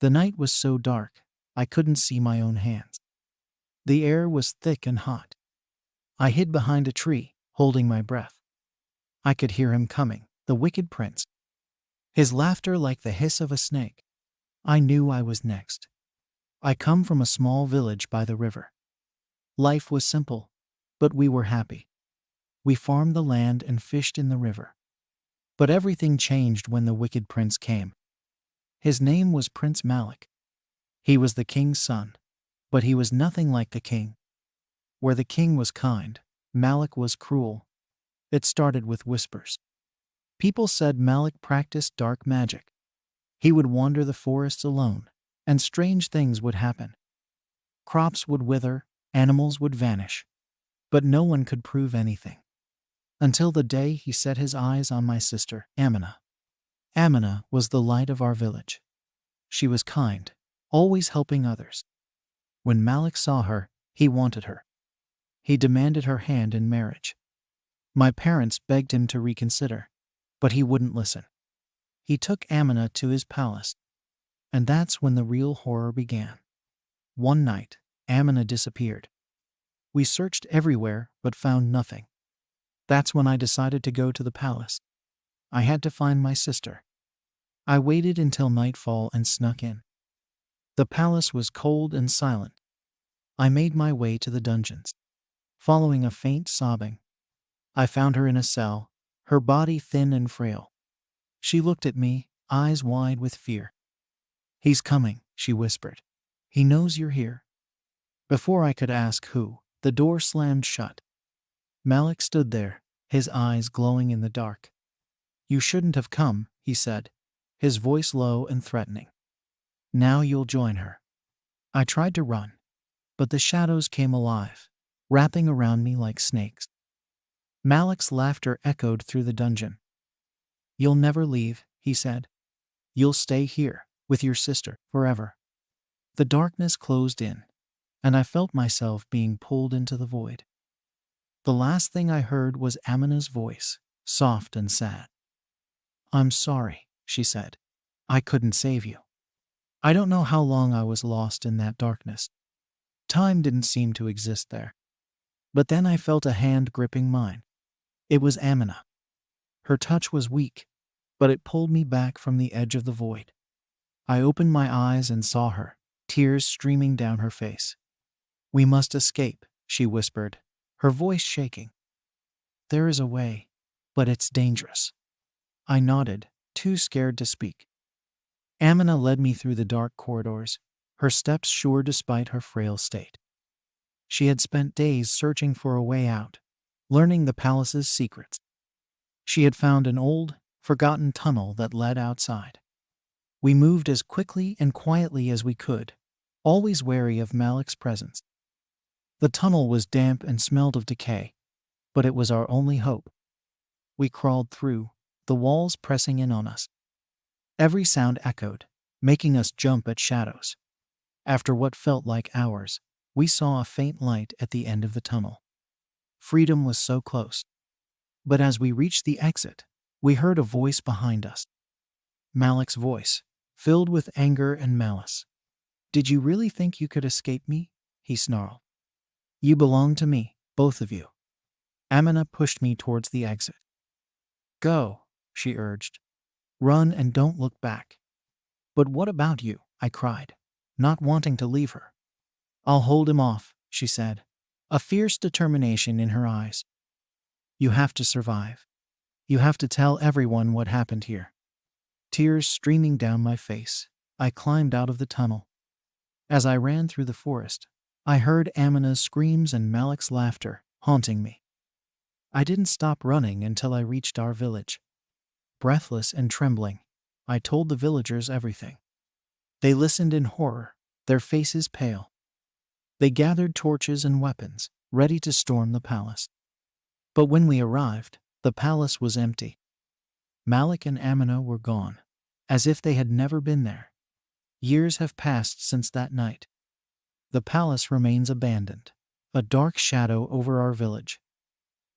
The night was so dark, I couldn't see my own hands. The air was thick and hot. I hid behind a tree, holding my breath. I could hear him coming, the wicked prince. His laughter like the hiss of a snake. I knew I was next. I come from a small village by the river. Life was simple, but we were happy. We farmed the land and fished in the river. But everything changed when the wicked prince came. His name was Prince Malik. He was the king's son, but he was nothing like the king. Where the king was kind, Malik was cruel. It started with whispers. People said Malik practiced dark magic. He would wander the forests alone, and strange things would happen. Crops would wither, animals would vanish. But no one could prove anything. Until the day he set his eyes on my sister, Amina. Amina was the light of our village. She was kind, always helping others. When Malik saw her, he wanted her. He demanded her hand in marriage. My parents begged him to reconsider, but he wouldn't listen. He took Amina to his palace. And that's when the real horror began. One night, Amina disappeared. We searched everywhere but found nothing. That's when I decided to go to the palace. I had to find my sister. I waited until nightfall and snuck in. The palace was cold and silent. I made my way to the dungeons. Following a faint sobbing, I found her in a cell, her body thin and frail. She looked at me, eyes wide with fear. "He's coming," she whispered. "He knows you're here." Before I could ask who, the door slammed shut. Malik stood there, his eyes glowing in the dark. "You shouldn't have come," he said, his voice low and threatening. "Now you'll join her." I tried to run, but the shadows came alive, wrapping around me like snakes. Malik's laughter echoed through the dungeon. "You'll never leave," he said. "You'll stay here, with your sister, forever." The darkness closed in, and I felt myself being pulled into the void. The last thing I heard was Amina's voice, soft and sad. "I'm sorry," she said. "I couldn't save you." I don't know how long I was lost in that darkness. Time didn't seem to exist there. But then I felt a hand gripping mine. It was Amina. Her touch was weak, but it pulled me back from the edge of the void. I opened my eyes and saw her, tears streaming down her face. "We must escape," she whispered, her voice shaking. "There is a way, but it's dangerous." I nodded, too scared to speak. Amina led me through the dark corridors, her steps sure despite her frail state. She had spent days searching for a way out, learning the palace's secrets. She had found an old, forgotten tunnel that led outside. We moved as quickly and quietly as we could, always wary of Malik's presence. The tunnel was damp and smelled of decay, but it was our only hope. We crawled through, the walls pressing in on us. Every sound echoed, making us jump at shadows. After what felt like hours, we saw a faint light at the end of the tunnel. Freedom was so close. But as we reached the exit, we heard a voice behind us. Malik's voice, filled with anger and malice. "Did you really think you could escape me?" he snarled. "You belong to me, both of you." Amina pushed me towards the exit. "Go," she urged. "Run and don't look back." "But what about you?" I cried, not wanting to leave her. "I'll hold him off," she said, a fierce determination in her eyes. "You have to survive. You have to tell everyone what happened here." Tears streaming down my face, I climbed out of the tunnel. As I ran through the forest, I heard Amina's screams and Malik's laughter, haunting me. I didn't stop running until I reached our village. Breathless and trembling, I told the villagers everything. They listened in horror, their faces pale. They gathered torches and weapons, ready to storm the palace. But when we arrived, the palace was empty. Malik and Amina were gone, as if they had never been there. Years have passed since that night. The palace remains abandoned, a dark shadow over our village.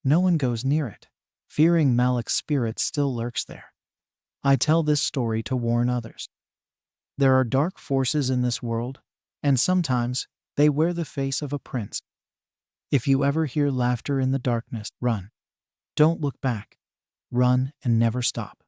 No one goes near it, fearing Malik's spirit still lurks there. I tell this story to warn others. There are dark forces in this world, and sometimes they wear the face of a prince. If you ever hear laughter in the darkness, run. Don't look back. Run and never stop.